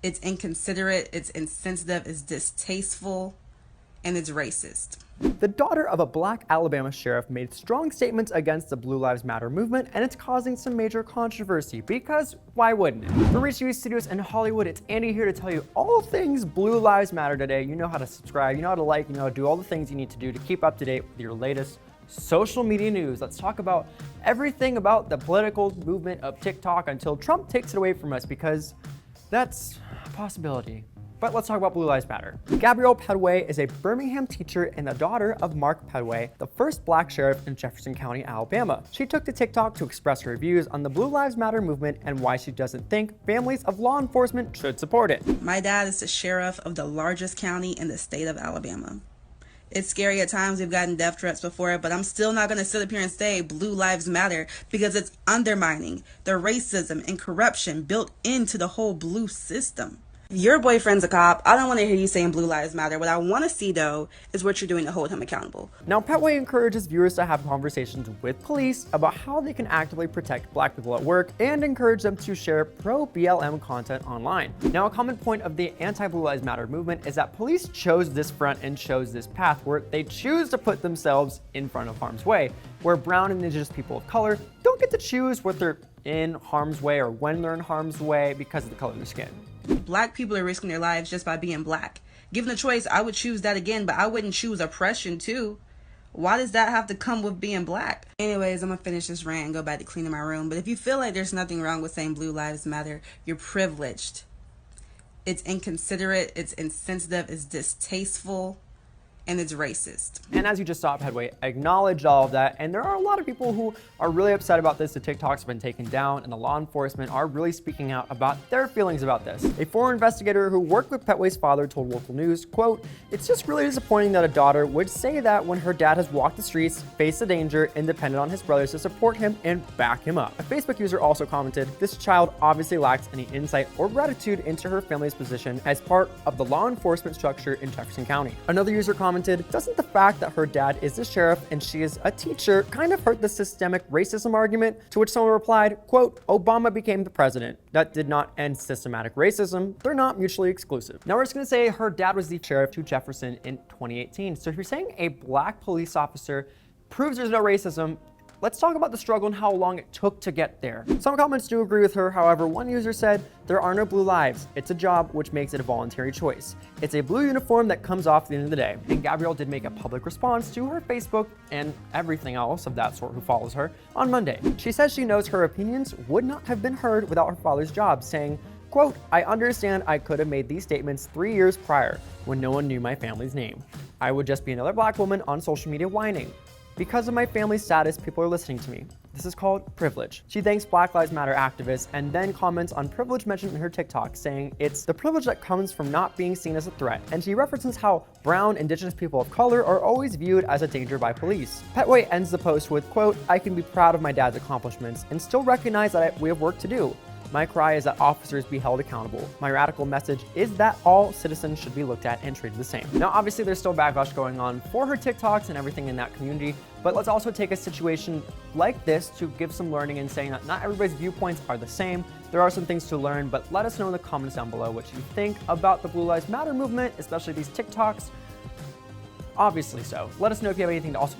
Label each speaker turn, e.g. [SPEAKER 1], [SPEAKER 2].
[SPEAKER 1] It's inconsiderate, it's insensitive, it's distasteful, and it's racist.
[SPEAKER 2] The daughter of a black Alabama sheriff made strong statements against the Blue Lives Matter movement, and it's causing some major controversy because why wouldn't it? For Reach TV Studios in Hollywood, it's Andy here to tell you all things Blue Lives Matter today. You know how to subscribe, you know how to like, you know how to do all the things you need to do to keep up to date with your latest social media news. Let's talk about everything about the political movement of TikTok until Trump takes it away from us, because that's a possibility. But let's talk about Blue Lives Matter. Gabrielle Pedway is a Birmingham teacher and the daughter of Mark Pedway, the first black sheriff in Jefferson County, Alabama. She took to TikTok to express her views on the Blue Lives Matter movement and why she doesn't think families of law enforcement should support it.
[SPEAKER 1] My dad is the sheriff of the largest county in the state of Alabama. It's scary at times. We've gotten death threats before, but I'm still not going to sit up here and say Blue Lives Matter, because it's undermining the racism and corruption built into the whole blue system. Your boyfriend's a cop. I don't want to hear you saying Blue Lives Matter. What I want to see, though, is what you're doing to hold him accountable.
[SPEAKER 2] Now, Petway encourages viewers to have conversations with police about how they can actively protect black people at work and encourage them to share pro-BLM content online. Now, a common point of the anti-Blue Lives Matter movement is that police chose this front and chose this path where they choose to put themselves in front of harm's way, where brown and indigenous people of color don't get to choose what they're in harm's way or when they're in harm's way because of the color of their skin.
[SPEAKER 1] Black people are risking their lives just by being black. Given the choice, I would choose that again, but I wouldn't choose oppression too. Why does that have to come with being black? Anyways, I'm gonna finish this rant and go back to cleaning my room. But if you feel like there's nothing wrong with saying Blue Lives Matter, you're privileged. It's inconsiderate, it's insensitive, it's distasteful, and it's racist.
[SPEAKER 2] And as you just saw, Pedway acknowledged all of that, and there are a lot of people who are really upset about this. The TikToks have been taken down, and the law enforcement are really speaking out about their feelings about this. A former investigator who worked with Petway's father told local news, quote, "It's just really disappointing that a daughter would say that when her dad has walked the streets, faced the danger, and depended on his brothers to support him and back him up." A Facebook user also commented, "This child obviously lacks any insight or gratitude into her family's position as part of the law enforcement structure in Jefferson County." Another user commented, "Doesn't the fact that her dad is the sheriff and she is a teacher kind of hurt the systemic racism argument?" To which someone replied, quote, "Obama became the president. That did not end systematic racism. They're not mutually exclusive." Now we're just gonna say her dad was the sheriff to Jefferson in 2018. So if you're saying a black police officer proves there's no racism, let's talk about the struggle and how long it took to get there. Some comments do agree with her. However, one user said, "There are no blue lives. It's a job, which makes it a voluntary choice. It's a blue uniform that comes off at the end of the day." And Gabrielle did make a public response to her Facebook and everything else of that sort who follows her on Monday. She says she knows her opinions would not have been heard without her father's job, saying, quote, "I understand I could have made these statements 3 years prior when no one knew my family's name. I would just be another black woman on social media whining. Because of my family's status, people are listening to me. This is called privilege." She thanks Black Lives Matter activists and then comments on privilege mentioned in her TikTok, saying it's the privilege that comes from not being seen as a threat. And she references how brown, indigenous people of color are always viewed as a danger by police. Petway ends the post with, quote, "I can be proud of my dad's accomplishments and still recognize that we have work to do. My cry is that officers be held accountable. My radical message is that all citizens should be looked at and treated the same." Now, obviously, there's still backlash going on for her TikToks and everything in that community, but let's also take a situation like this to give some learning and saying that not everybody's viewpoints are the same. There are some things to learn, but let us know in the comments down below what you think about the Blue Lives Matter movement, especially these TikToks. Obviously so. Let us know if you have anything to also